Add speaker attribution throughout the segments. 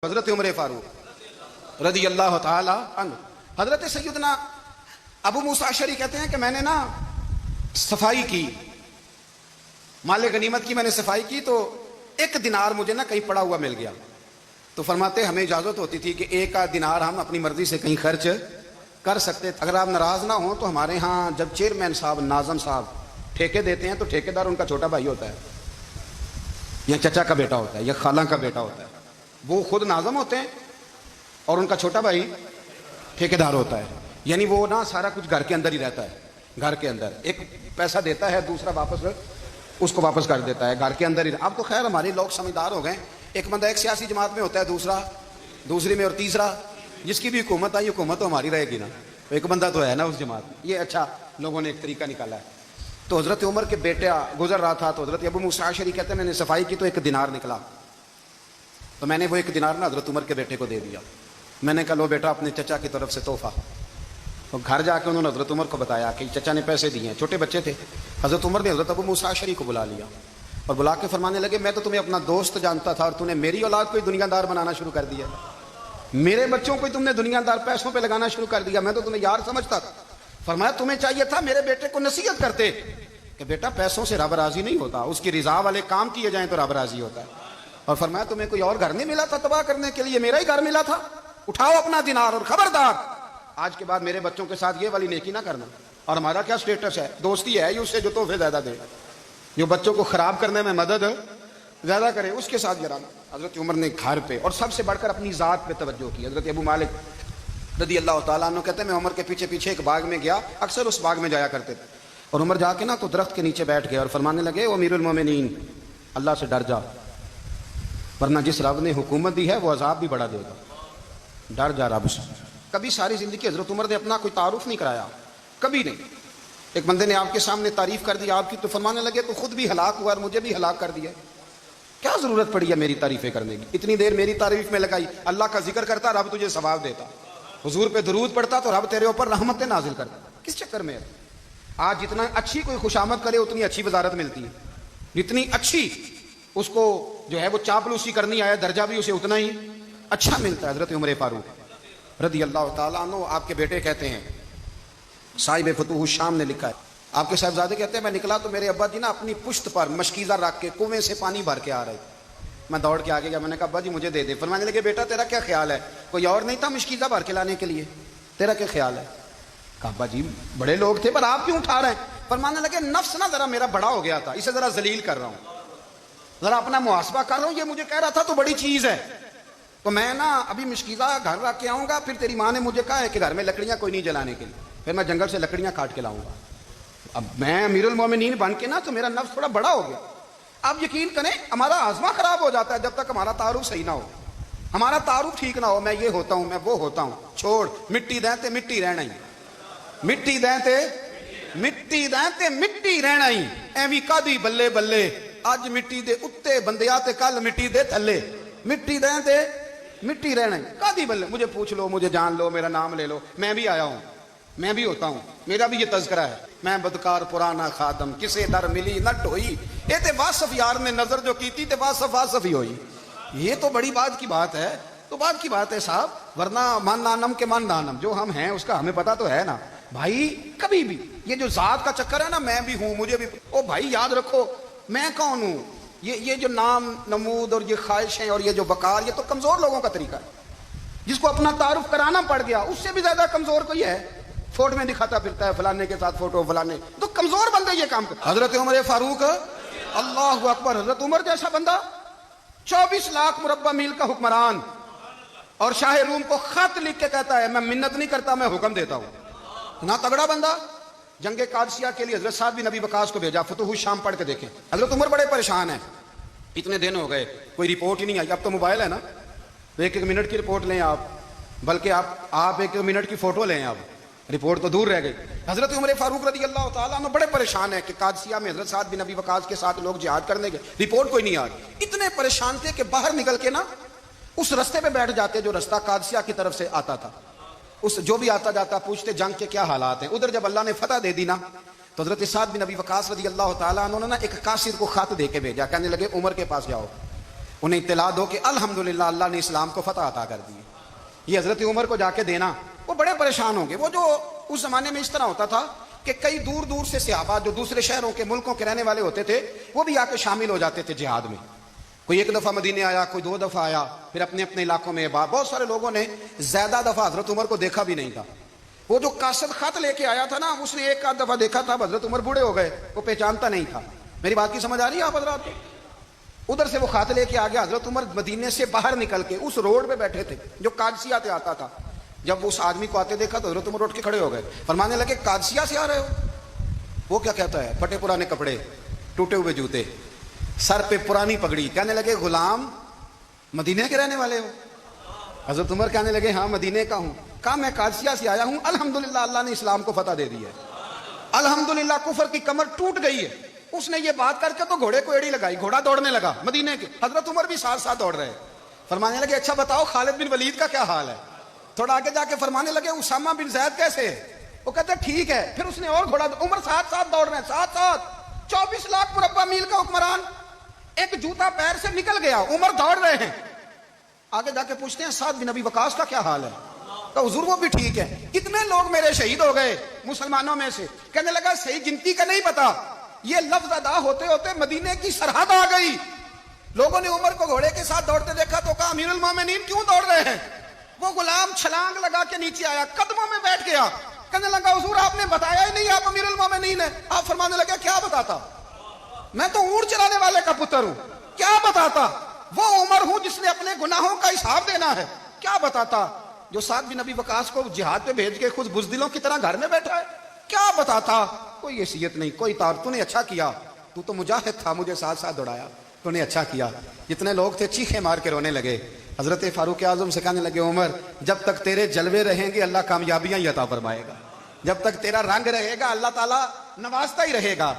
Speaker 1: حضرت عمر فاروق رضی اللہ تعالی عنہ. حضرت سیدنا ابو موسیٰ اشعری کہتے ہیں کہ میں نے نا صفائی کی، مال غنیمت کی میں نے صفائی کی تو ایک دینار مجھے نا کہیں پڑا ہوا مل گیا. تو فرماتے ہمیں اجازت ہوتی تھی کہ ایک آدھ دینار ہم اپنی مرضی سے کہیں خرچ کر سکتے. اگر آپ ناراض نہ ہوں تو ہمارے ہاں جب چیئرمین صاحب ناظم صاحب ٹھیکے دیتے ہیں تو ٹھیکیدار ان کا چھوٹا بھائی ہوتا ہے یا چچا کا بیٹا ہوتا ہے یا خالہ کا بیٹا ہوتا ہے. وہ خود ناظم ہوتے ہیں اور ان کا چھوٹا بھائی ٹھیکیدار ہوتا ہے. یعنی وہ نا سارا کچھ گھر کے اندر ہی رہتا ہے. گھر کے اندر ایک پیسہ دیتا ہے، دوسرا واپس اس کو واپس کر دیتا ہے. گھر کے اندر ہی. اب تو خیر ہمارے لوگ سمجھدار ہو گئے. ایک بندہ ایک سیاسی جماعت میں ہوتا ہے، دوسرا دوسری میں، اور تیسرا جس کی بھی حکومت آئی حکومت تو ہماری رہے گی نا. ایک بندہ تو ہے نا اس جماعت میں. یہ اچھا لوگوں نے ایک طریقہ نکالا ہے. تو حضرت عمر کے بیٹا گزر رہا تھا تو حضرت ابو موسیٰ اشعری کہتے ہیں میں نے صفائی کی تو ایک دینار نکلا. تو میں نے وہ ایک دینار نا حضرت عمر کے بیٹے کو دے دیا. میں نے کہا لو بیٹا اپنے چچا کی طرف سے تحفہ. تو گھر جا کے انہوں نے حضرت عمر کو بتایا کہ چچا نے پیسے دیے ہیں. چھوٹے بچے تھے. حضرت عمر نے حضرت ابو موسیٰ اشعری کو بلا لیا اور بلا کے فرمانے لگے میں تو تمہیں اپنا دوست جانتا تھا اور تم نے میری اولاد کو دنیا دار بنانا شروع کر دیا. میرے بچوں کو تم نے دنیا دار پیسوں پہ لگانا شروع کر دیا. میں تو تمہیں یار سمجھتا تھا. فرمایا تمہیں چاہیے تھا میرے بیٹے کو نصیحت کرتے کہ بیٹا پیسوں سے رب راضی نہیں ہوتا، اس کی رضا والے کام کیے جائیں تو رب راضی ہوتا ہے. اور فرمایا تمہیں کوئی اور گھر نہیں ملا تھا تباہ کرنے کے لیے، میرا ہی گھر ملا تھا. اٹھاؤ اپنا دینار اور خبردار آج کے بعد میرے بچوں کے ساتھ یہ والی نیکی نہ کرنا. اور ہمارا کیا سٹیٹس ہے؟ دوستی ہے اس سے جو تحفے زیادہ دے، جو بچوں کو خراب کرنے میں مدد زیادہ کرے اس کے ساتھ جرانا. حضرت عمر نے گھر پہ اور سب سے بڑھ کر اپنی ذات پہ توجہ کی. حضرت ابو مالک رضی اللہ تعالیٰ عنہ کہتے ہیں میں عمر کے پیچھے پیچھے ایک باغ میں گیا، اکثر اس باغ میں جایا کرتے تھے. اور عمر جا کے نا تو درخت کے نیچے بیٹھ گئے اور فرمانے لگے او امیر المومنین اللہ سے ڈر جا، ورنہ جس رب نے حکومت دی ہے وہ عذاب بھی بڑا دے گا. ڈر جا رب سے. کبھی ساری زندگی حضرت عمر نے اپنا کوئی تعارف نہیں کرایا، کبھی نہیں. ایک بندے نے آپ کے سامنے تعریف کر دی آپ کی تو فرمانے لگے تو خود بھی ہلاک ہوا اور مجھے بھی ہلاک کر دیا. کیا ضرورت پڑی ہے میری تعریفیں کرنے کی؟ اتنی دیر میری تعریف میں لگائی. اللہ کا ذکر کرتا رب تجھے ثواب دیتا، حضور پہ درود پڑھتا تو رب تیرے اوپر رحمتیں نازل کرتا. کس چکر میں ہے؟ آج جتنا اچھی کوئی خوشامد کرے اتنی اچھی وزارت ملتی ہے، جتنی اچھی اس کو جو ہے وہ چاپلوسی کرنی آیا درجہ بھی اسے اتنا ہی اچھا ملتا ہے. حضرت عمر فاروق رضی اللہ تعالیٰ عنہ آپ کے بیٹے کہتے ہیں، صاحب فتوح الشام نے لکھا ہے، آپ کے صاحبزادے کہتے ہیں میں نکلا تو میرے ابا جی نا اپنی پشت پر مشکیزہ رکھ کے کنویں سے پانی بھر کے آ رہے. میں دوڑ کے آگے گیا، میں نے کہا ابا جی مجھے دے دے. فرمانے لگے بیٹا تیرا کیا خیال ہے؟ کوئی اور نہیں تھا مشکیزہ بھر کے لانے کے لیے، تیرا کیا خیال ہے؟ کہا ابا جی بڑے لوگ تھے پر آپ کیوں اٹھا رہے ہیں؟ فرمانے لگے نفس نا ذرا میرا بڑا ہو گیا تھا، اسے ذرا ذلیل کر رہا ہوں، ذرا اپنا محاسبہ کر رہا ہوں. یہ مجھے کہہ رہا تھا تو بڑی چیز ہے تو میں نا ابھی مشکیزہ گھر رکھ کے آؤں گا، پھر تیری ماں نے مجھے کہا ہے کہ گھر میں لکڑیاں کوئی نہیں جلانے کے لیے، پھر میں جنگل سے لکڑیاں کاٹ کے لاؤں گا. اب میں امیر المومنین بن کے نا تو میرا نفس تھوڑا بڑا ہو گیا. اب یقین کریں ہمارا آزما خراب ہو جاتا ہے جب تک ہمارا تعارف صحیح نہ ہو، ہمارا تعارف ٹھیک نہ ہو. میں یہ ہوتا ہوں، میں وہ ہوتا ہوں. چھوڑ مٹی دیں تے مٹی رہنا ہی، مٹی دیں تے مٹی دیں تے مٹی رہنا ہی. ایویں کدی بلے بلے اج مٹی دے اتے بندیا تے کل مٹی دے تھلے. مٹی دیں تے مٹی رہنا ہی کدی بلے. مجھے پوچھ لو، مجھے جان لو، میرا نام لے لو، میں بھی آیا ہوں، میں بھی ہوتا ہوں، میرا بھی یہ تذکرہ ہے. میں بدکار پرانا خادم کسے در ملی نہ ڈھوئی. یہ تے واصف یار نے نظر جو کی تھی تے واصف واصف ہی ہوئی. یہ تو بڑی بات کی بات ہے، تو بات کی بات ہے صاحب. ورنہ من نانم کے من نانم جو ہم ہیں اس کا ہمیں پتا تو ہے نا بھائی. کبھی بھی یہ جو ذات کا چکر ہے نا میں بھی ہوں مجھے بھی، او بھائی یاد رکھو میں کون ہوں. یہ جو نام نمود اور یہ خواہشیں اور یہ جو وقار یہ تو کمزور لوگوں کا طریقہ ہے. جس کو اپنا تعارف کرانا پڑ گیا اس سے بھی زیادہ کمزور کوئی ہے. فوٹو میں دکھاتا پھرتا ہے فلانے کے ساتھ فوٹو فلانے، تو کمزور بندے یہ کام کرتے. حضرت عمر فاروق اللہ اکبر، حضرت عمر جیسا بندہ 24 لاکھ مربع میل کا حکمران اور شاہ روم کو خط لکھ کے کہتا ہے میں منت نہیں کرتا میں حکم دیتا ہوں. نہ تگڑا بندہ. جنگ قادسیہ کے لیے حضرت سعد بن ابی وقاص کو بھیجا. فتوح الشام پڑھ کے دیکھیں. حضرت عمر بڑے پریشان ہیں، اتنے دن ہو گئے کوئی رپورٹ ہی نہیں آئی. اب تو موبائل ہے نا تو ایک منٹ کی رپورٹ لیں آپ، بلکہ آپ 1 منٹ کی فوٹو لیں. آپ رپورٹ تو دور رہ گئی. حضرت عمر فاروق رضی اللہ تعالیٰ عنہ بڑے پریشان ہیں کہ قادسیہ میں حضرت سعد بن ابی وقاص کے ساتھ لوگ جہاد کرنے گئے، رپورٹ کوئی نہیں آ رہی. اتنے پریشان تھے کہ باہر نکل کے نا اس رستے پہ بیٹھ جاتے جو رستہ قادسیہ کی طرف سے آتا تھا. اس جو بھی آتا جاتا پوچھتے جنگ کے کیا حالات ہیں. ادھر جب اللہ نے فتح دے دی نا تو حضرت سعد بن ابی وقاص رضی اللہ تعالیٰ عنہ نے نا ایک قاصد کو خط دے کے بھیجا. کہنے لگے عمر کے پاس جاؤ انہیں اطلاع دو کہ الحمدللہ اللہ نے اسلام کو فتح عطا کر دی. یہ حضرت عمر کو جا کے دینا, وہ بڑے پریشان ہوں گے. وہ جو اس زمانے میں اس طرح ہوتا تھا کہ کئی دور دور سے صحابہ جو دوسرے شہروں کے ملکوں کے رہنے والے ہوتے تھے وہ بھی آ کے شامل ہو جاتے تھے جہاد میں. کوئی ایک دفعہ مدینے آیا, کوئی 2 دفعہ آیا, پھر اپنے اپنے علاقوں میں. بہت سارے لوگوں نے زیادہ دفعہ حضرت عمر کو دیکھا بھی نہیں تھا. وہ جو قاصد خط لے کے آیا تھا نا, اس نے 1 آدھ دفعہ دیکھا تھا. حضرت عمر بوڑھے ہو گئے, وہ پہچانتا نہیں تھا. میری بات کی سمجھ آ رہی ہے آپ حضرات کو؟ ادھر سے وہ خط لے کے آ گیا. حضرت عمر مدینے سے باہر نکل کے اس روڈ پہ بیٹھے تھے جو قادسیہ سے آتا تھا. جب اس آدمی کو آتے دیکھا تو حضرت عمر اٹھ کے کھڑے ہو گئے, فرمانے لگے قادسیہ سے آ رہے ہو؟ وہ کیا کہتا ہے, پھٹے پرانے کپڑے, ٹوٹے ہوئے جوتے, سر پہ پرانی پگڑی. کہنے لگے غلام مدینے کے رہنے والے ہو؟ حضرت عمر کہنے لگے ہاں مدینے کا ہوں. کہا میں قادسیہ سے آیا ہوں, الحمدللہ اللہ نے اسلام کو فتح دے دی ہے, الحمدللہ کفر کی کمر ٹوٹ گئی ہے. اس نے یہ بات کر کے تو گھوڑے کو ایڑی لگائی, گھوڑا دوڑنے لگا مدینے کے. حضرت عمر بھی ساتھ ساتھ دوڑ رہے. فرمانے لگے اچھا بتاؤ خالد بن ولید کا کیا حال ہے؟ تھوڑا آگے جا کے فرمانے لگے اسامہ بن زید کیسے ہے؟ وہ کہتے ٹھیک ہے. پھر اس نے اور گھوڑا, عمر ساتھ ساتھ دوڑ رہے ہیں, ساتھ ساتھ. 24 لاکھ مربع میل کا حکمران, ایک جوتا پیر سے نکل گیا, عمر دوڑ رہے ہیں. آگے جا کے پوچھتے ہیں سعد بن ابی وقاص کا کیا حال ہے؟ تو حضور وہ بھی ٹھیک ہے. کتنے لوگ میرے شہید ہو گئے مسلمانوں میں سے. کہنے لگا صحیح گنتی کا نہیں پتا. یہ لفظ ادا ہوتے ہوتے مدینے کی سرحد آ گئی. لوگوں نے عمر کو گھوڑے کے ساتھ دوڑتے دیکھا تو کہا امیر المومنین کیوں دوڑ رہے ہیں؟ وہ غلام چھلانگ لگا کے نیچے آیا, قدموں میں بیٹھ گیا. کہنے لگا حضور آپ نے بتایا ہی نہیں آپ امیر المومنین ہیں. آپ فرمانے لگے کیا بتاتا, میں تو اونٹ چلانے والے کا پتر ہوں, کیا بتاتا. وہ عمر ہوں جس نے اپنے گناہوں کا حساب دینا ہے, کیا بتاتا. جو سعد بن ابی وقاص کو جہاد پہ بھیج کے خود بزدلوں کی طرح گھر میں بیٹھا ہے, کیا بتاتا. کوئی حیثیت نہیں, کوئی تار. تو نے اچھا کیا, تو مجاہد تھا, مجھے ساتھ ساتھ دوڑایا, تو نے اچھا کیا. جتنے لوگ تھے چیخے مار کے رونے لگے. حضرت فاروق اعظم سے کہنے لگے عمر جب تک تیرے جلوے رہیں گے اللہ کامیابیاں ہی عطا فرمائے گا, جب تک تیرا رنگ رہے گا اللہ تعالیٰ نوازتا ہی رہے گا.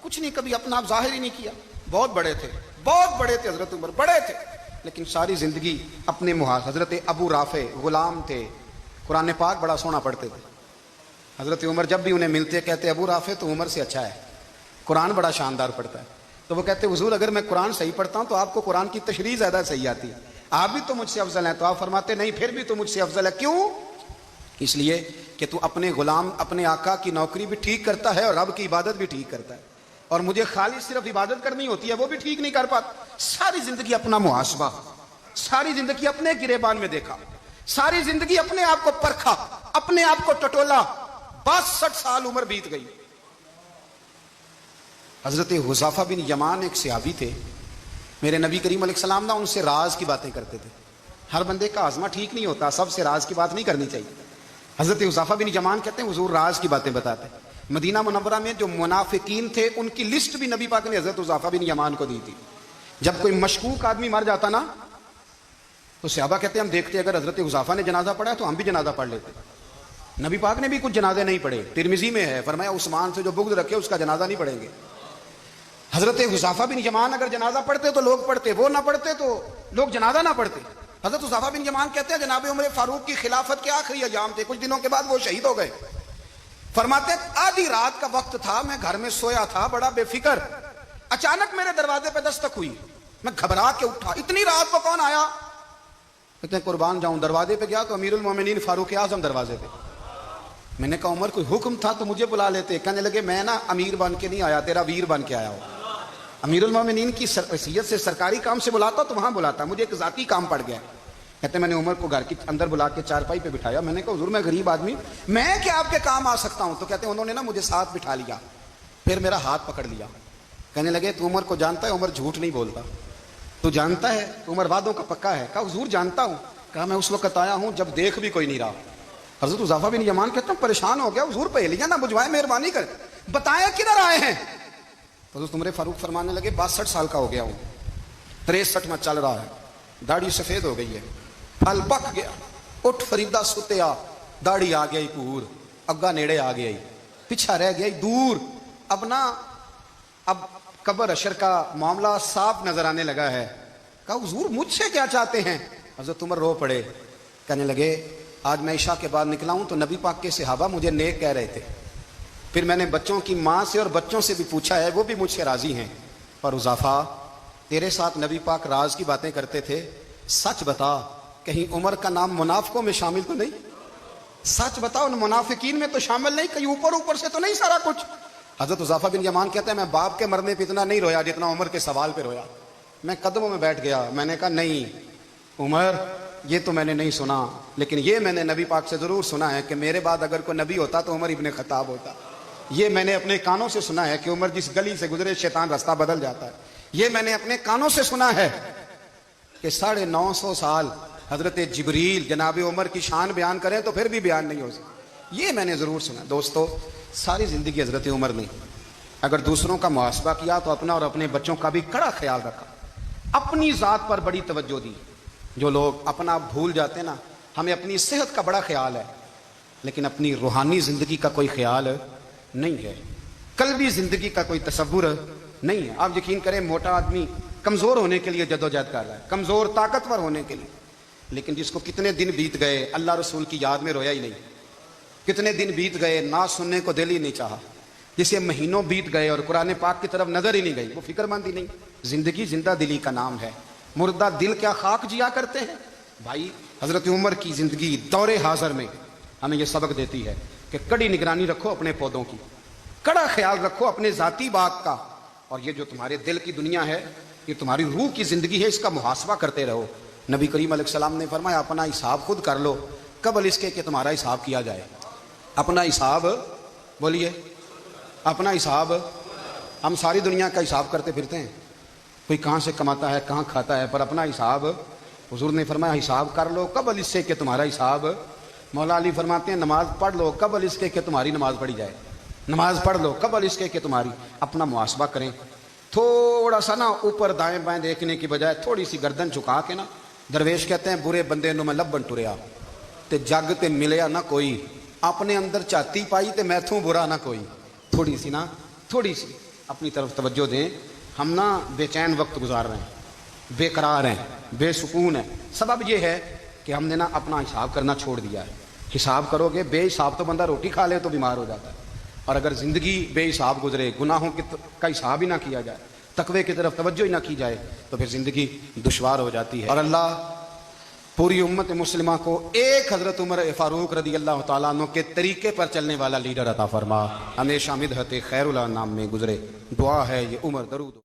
Speaker 1: کچھ نہیں, کبھی اپنا آپ ظاہر ہی نہیں کیا. بہت بڑے تھے, بہت بڑے تھے حضرت عمر, بڑے تھے, لیکن ساری زندگی اپنے محاذ. حضرت ابو رافع غلام تھے, قرآن پاک بڑا سونا پڑھتے تھے. حضرت عمر جب بھی انہیں ملتے کہتے ابو رافع تو عمر سے اچھا ہے, قرآن بڑا شاندار پڑھتا ہے. تو وہ کہتے حضور اگر میں قرآن صحیح پڑھتا ہوں تو آپ کو قرآن کی تشریح زیادہ صحیح آتی ہے, آپ بھی تو مجھ سے افضل ہیں. تو آپ فرماتے نہیں پھر بھی تو مجھ سے افضل ہے. کیوں؟ اس لیے کہ تو اپنے غلام اپنے آقا کی نوکری بھی ٹھیک کرتا ہے اور رب کی عبادت بھی ٹھیک کرتا ہے, اور مجھے خالی صرف عبادت کرنی ہوتی ہے وہ بھی ٹھیک نہیں کر پاتا. ساری زندگی اپنا محاسبہ, ساری زندگی اپنے گریبان میں دیکھا, ساری زندگی اپنے آپ کو پرکھا, اپنے آپ کو ٹٹولا. 62 سال عمر بیت گئی. حضرت حذیفہ بن یمان ایک صحابی تھے, میرے نبی کریم علیہ السلام نا ان سے راز کی باتیں کرتے تھے. ہر بندے کا آزما ٹھیک نہیں ہوتا, سب سے راز کی بات نہیں کرنی چاہیے. حضرت حذیفہ بن یمان کہتے ہیں حضور راز کی باتیں بتاتے. مدینہ منورہ میں جو منافقین تھے ان کی لسٹ بھی نبی پاک نے حضرت حذیفہ بن یمان کو دی تھی. جب کوئی مشکوک آدمی مر جاتا نا تو صحابہ کہتے ہیں ہم دیکھتے اگر حضرت حذیفہ نے جنازہ پڑھا تو ہم بھی جنازہ پڑھ لیتے. نبی پاک نے بھی کچھ جنازے نہیں پڑھے, ترمذی میں ہے, فرمایا عثمان سے جو بغض رکھے اس کا جنازہ نہیں پڑھیں گے. حضرت حذیفہ بن یمان اگر جنازہ پڑھتے تو لوگ پڑھتے, وہ نہ پڑھتے تو لوگ جنازہ نہ پڑھتے. حضرت حذیفہ بن یمان کہتے ہیں جناب عمر فاروق کی خلافت کے آخری ایام تھے, کچھ دنوں کے بعد وہ شہید ہو گئے. فرماتے آدھی رات کا وقت تھا, میں گھر میں سویا تھا بڑا بے فکر, اچانک میرے دروازے پہ دستک ہوئی, میں گھبرا کے اٹھا, اتنی رات کو کون آیا؟ کہتے ہیں قربان جاؤں, دروازے پہ گیا تو امیر المومنین فاروق اعظم دروازے پہ. میں نے کہا عمر کوئی حکم تھا تو مجھے بلا لیتے. کہنے لگے میں نا امیر بن کے نہیں آیا, تیرا ویر بن کے آیا ہوں. امیر المومنین کی حیثیت سے سرکاری کام سے بلاتا تو وہاں بلاتا, مجھے ایک ذاتی کام پڑ گیا. کہتے میں نے عمر کو گھر کے اندر بلا کے چارپائی پہ بٹھایا. میں نے کہا حضور میں غریب آدمی, میں کیا آپ کے کام آ سکتا ہوں؟ تو کہتے ہیں انہوں نے نا مجھے ساتھ بٹھا لیا, پھر میرا ہاتھ پکڑ لیا. کہنے لگے تو عمر کو جانتا ہے؟ عمر جھوٹ نہیں بولتا. تو جانتا ہے؟ تو عمر وعدوں کا پکا ہے. کہا حضور جانتا ہوں. کہا میں اس وقت آیا ہوں جب دیکھ بھی کوئی نہیں رہا. حضرت حذیفہ بن یمان کہتے ہیں پریشان ہو گیا, حضور پہلیاں نہ بجھوائے, مہربانی کر بتائیں کدھر آئے ہیں. حضرت عمر فاروق فرمانے لگے 62 سال کا ہو گیا ہوں, 63 میں چل رہا ہے, داڑھی سفید ہو گئی ہے, پھل پک گیا, اٹھ فریدہ ستیا, داڑھی آ گئی پور, اگا نیڑے آ گئی, پیچھا رہ گیا دور. اب قبر اشر کا معاملہ صاف نظر آنے لگا ہے. کہا حضور مجھ سے کیا چاہتے ہیں؟ حضرت عمر رو پڑے, کہنے لگے آج میں عشاء کے بعد نکلا ہوں تو نبی پاک کے صحابہ مجھے نیک کہہ رہے تھے, پھر میں نے بچوں کی ماں سے اور بچوں سے بھی پوچھا ہے, وہ بھی مجھ سے راضی ہیں, اور حذیفہ تیرے ساتھ نبی پاک راز کی باتیں کرتے تھے، سچ بتا کہیں عمر کا نام منافقوں میں شامل تو نہیں؟ سچ بتا ان منافقین میں تو شامل نہیں، کہیں اوپر اوپر سے تو نہیں سارا کچھ؟ حضرت حذیفہ بن یمان کہتے ہیں میں باپ کے مرنے پہ اتنا نہیں رویا جتنا عمر کے سوال پہ رویا. میں قدموں میں بیٹھ گیا، میں نے کہا نہیں عمر، یہ تو میں نے نہیں سنا، لیکن یہ میں نے نبی پاک سے ضرور سنا ہے کہ میرے بعد اگر کوئی نبی ہوتا تو عمر ابن خطاب ہوتا. یہ میں نے اپنے کانوں سے سنا ہے کہ عمر جس گلی سے گزرے شیطان راستہ بدل جاتا ہے. یہ میں نے اپنے کانوں سے سنا ہے کہ 950 سال حضرت جبریل جناب عمر کی شان بیان کریں تو پھر بھی بیان نہیں ہو سکتا. یہ میں نے ضرور سنا. دوستو، ساری زندگی حضرت عمر نے اگر دوسروں کا محاسبہ کیا تو اپنا اور اپنے بچوں کا بھی کڑا خیال رکھا، اپنی ذات پر بڑی توجہ دی. جو لوگ اپنا بھول جاتے ہیں نا، ہمیں اپنی صحت کا بڑا خیال ہے لیکن اپنی روحانی زندگی کا کوئی خیال نہیں ہے، قلبی زندگی کا کوئی تصور نہیں ہے. آپ یقین کریں موٹا آدمی کمزور ہونے کے لیے جدوجہد کر رہا ہے، کمزور طاقتور ہونے کے لیے، لیکن جس کو کتنے دن بیت گئے اللہ رسول کی یاد میں رویا ہی نہیں، کتنے دن بیت گئے نہ سننے کو دل ہی نہیں چاہا، جسے مہینوں بیت گئے اور قرآن پاک کی طرف نظر ہی نہیں گئی، وہ فکر مند ہی نہیں. زندگی زندہ دلی کا نام ہے، مردہ دل کیا خاک جیا کرتے ہیں. بھائی حضرت عمر کی زندگی دور حاضر میں ہمیں یہ سبق دیتی ہے کہ کڑی نگرانی رکھو اپنے پودوں کی، کڑا خیال رکھو اپنے ذاتی باغ کا، اور یہ جو تمہارے دل کی دنیا ہے، یہ تمہاری روح کی زندگی ہے، اس کا محاسبہ کرتے رہو. نبی کریم علیہ السلام نے فرمایا اپنا حساب خود کر لو قبل اس کے کہ تمہارا حساب کیا جائے. اپنا حساب، بولیے اپنا حساب. ہم ساری دنیا کا حساب کرتے پھرتے ہیں، کوئی کہاں سے کماتا ہے کہاں کھاتا ہے، پر اپنا حساب حضور نے فرمایا حساب کر لو قبل اس سے کہ تمہارا حساب. مولا علی فرماتے ہیں نماز پڑھ لو قبل اس کے کہ تمہاری نماز پڑھی جائے، نماز پڑھ لو قبل اس کے کہ تمہاری. اپنا محاسبہ کریں، تھوڑا سا نا اوپر دائیں بائیں دیکھنے کی بجائے تھوڑی سی گردن جھکا کے نا. درویش کہتے ہیں برے بندے نو میں لبن ٹریا تے جگ تے ملیا نہ کوئی، اپنے اندر چاتی پائی تے میتھوں برا نہ کوئی. تھوڑی سی نا، تھوڑی سی اپنی طرف توجہ دیں. ہم نا بے چین وقت گزار رہے ہیں، بے قرار ہیں، بے سکون ہیں. سبب یہ ہے کہ ہم نے نا اپنا حساب کرنا چھوڑ دیا ہے. حساب کرو گے، بے حساب تو بندہ روٹی کھا لے تو بیمار ہو جاتا ہے، اور اگر زندگی بے حساب گزرے، گناہوں کا حساب ہی نہ کیا جائے، تقوی کی طرف توجہ ہی نہ کی جائے، تو پھر زندگی دشوار ہو جاتی ہے. اور اللہ پوری امت مسلمہ کو ایک حضرت عمر فاروق رضی اللہ تعالیٰ عنہ کے طریقے پر چلنے والا لیڈر عطا فرما، ہمیشہ مدحت خیر الانام میں گزرے. دعا ہے یہ عمر درود